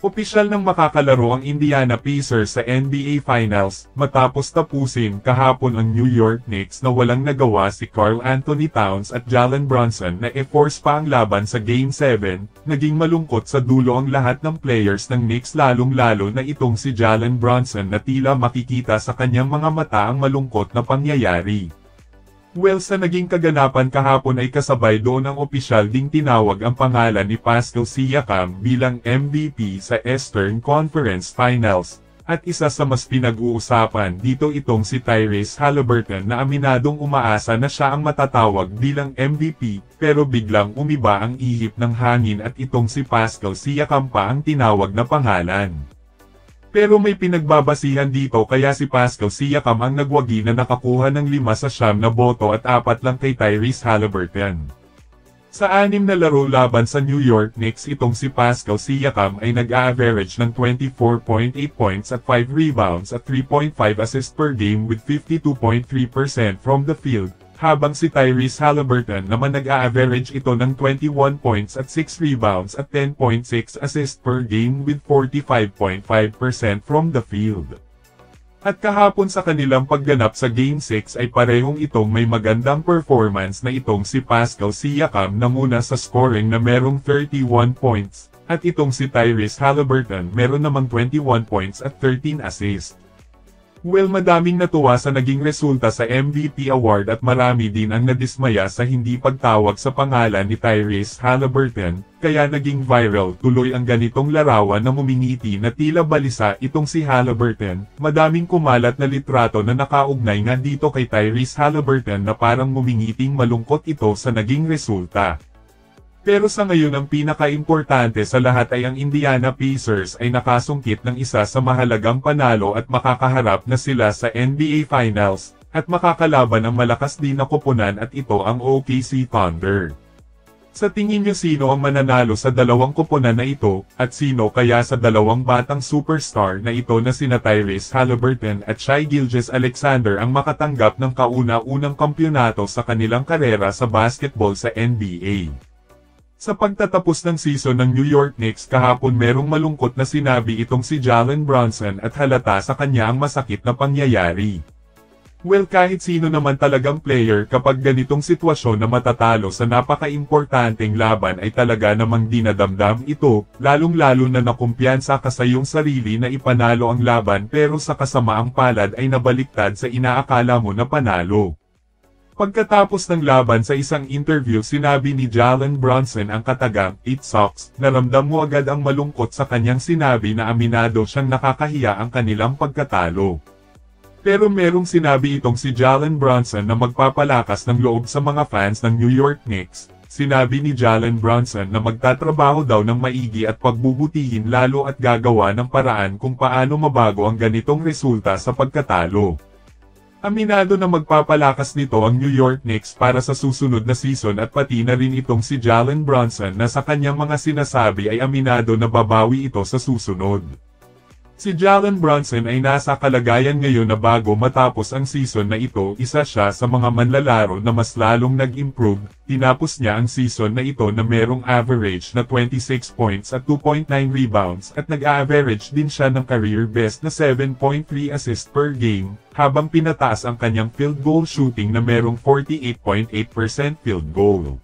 Opisyal nang makakalaro ang Indiana Pacers sa NBA Finals, matapos tapusin kahapon ang New York Knicks na walang nagawa si Karl Anthony Towns at Jalen Brunson na e-force pa ang laban sa Game 7, naging malungkot sa dulo ang lahat ng players ng Knicks lalong-lalo na itong si Jalen Brunson na tila makikita sa kanyang mga mata ang malungkot na pangyayari. Well, sa naging kaganapan kahapon ay kasabay doon ang opisyal ding tinawag ang pangalan ni Pascal Siakam bilang MVP sa Eastern Conference Finals, at isa sa mas pinag-uusapan dito itong si Tyrese Haliburton na aminadong umaasa na siya ang matatawag bilang MVP, pero biglang umiba ang ihip ng hangin at itong si Pascal Siakam pa ang tinawag na pangalan. Pero may pinagbabasihan dito kaya si Pascal Siakam ang nagwagi na nakakuha ng 5-9 na boto at 4 lang kay Tyrese Haliburton. Sa 6 na laro laban sa New York Knicks itong si Pascal Siakam ay nag-a-average ng 24.8 points at 5 rebounds at 3.5 assists per game with 52.3% from the field, habang si Tyrese Haliburton naman nag-a-average ito ng 21 points at 6 rebounds at 10.6 assists per game with 45.5% from the field. At kahapon sa kanilang pagganap sa Game 6 ay parehong itong may magandang performance na itong si Pascal Siakam na muna sa scoring na merong 31 points, at itong si Tyrese Haliburton meron namang 21 points at 13 assists. Well, madaming natuwa sa naging resulta sa MVP award at marami din ang nadismaya sa hindi pagtawag sa pangalan ni Tyrese Haliburton, kaya naging viral tuloy ang ganitong larawan na mumingiti na tila balisa itong si Haliburton. Madaming kumalat na litrato na nakaugnay nga dito kay Tyrese Haliburton na parang mumingiting malungkot ito sa naging resulta. Pero sa ngayon ang pinaka-importante sa lahat ay ang Indiana Pacers ay nakasungkit ng isa sa mahalagang panalo at makakaharap na sila sa NBA Finals, at makakalaban ang malakas din na koponan at ito ang OKC Thunder. Sa tingin niyo sino ang mananalo sa dalawang koponan na ito, at sino kaya sa dalawang batang superstar na ito na sina Tyrese Haliburton at Shai Gilgeous-Alexander ang makatanggap ng kauna-unang kampyonato sa kanilang karera sa basketball sa NBA? Sa pagtatapos ng season ng New York Knicks kahapon merong malungkot na sinabi itong si Jalen Brunson at halata sa kanya ang masakit na pangyayari. Well, kahit sino naman talagang player kapag ganitong sitwasyon na matatalo sa napaka-importanteng laban ay talaga namang dinadamdam ito, lalong-lalo na nakumpiyansa ka sa iyong sarili na ipanalo ang laban pero sa kasamaang palad ay nabaliktad sa inaakala mo na panalo. Pagkatapos ng laban sa isang interview sinabi ni Jalen Brunson ang katagang, "It sucks," naramdam mo agad ang malungkot sa kanyang sinabi na aminado siyang nakakahiya ang kanilang pagkatalo. Pero merong sinabi itong si Jalen Brunson na magpapalakas ng loob sa mga fans ng New York Knicks. Sinabi ni Jalen Brunson na magtatrabaho daw ng maigi at pagbubutihin lalo at gagawa ng paraan kung paano mabago ang ganitong resulta sa pagkatalo. Aminado na magpapalakas nito ang New York Knicks para sa susunod na season at pati na rin itong si Jalen Brunson na sa kanyang mga sinasabi ay aminado na babawi ito sa susunod. Si Jalen Brunson ay nasa kalagayan ngayon na bago matapos ang season na ito, isa siya sa mga manlalaro na mas lalong nag-improve. Tinapos niya ang season na ito na merong average na 26 points at 2.9 rebounds at nag-average din siya ng career best na 7.3 assists per game, habang pinataas ang kanyang field goal shooting na merong 48.8% field goal.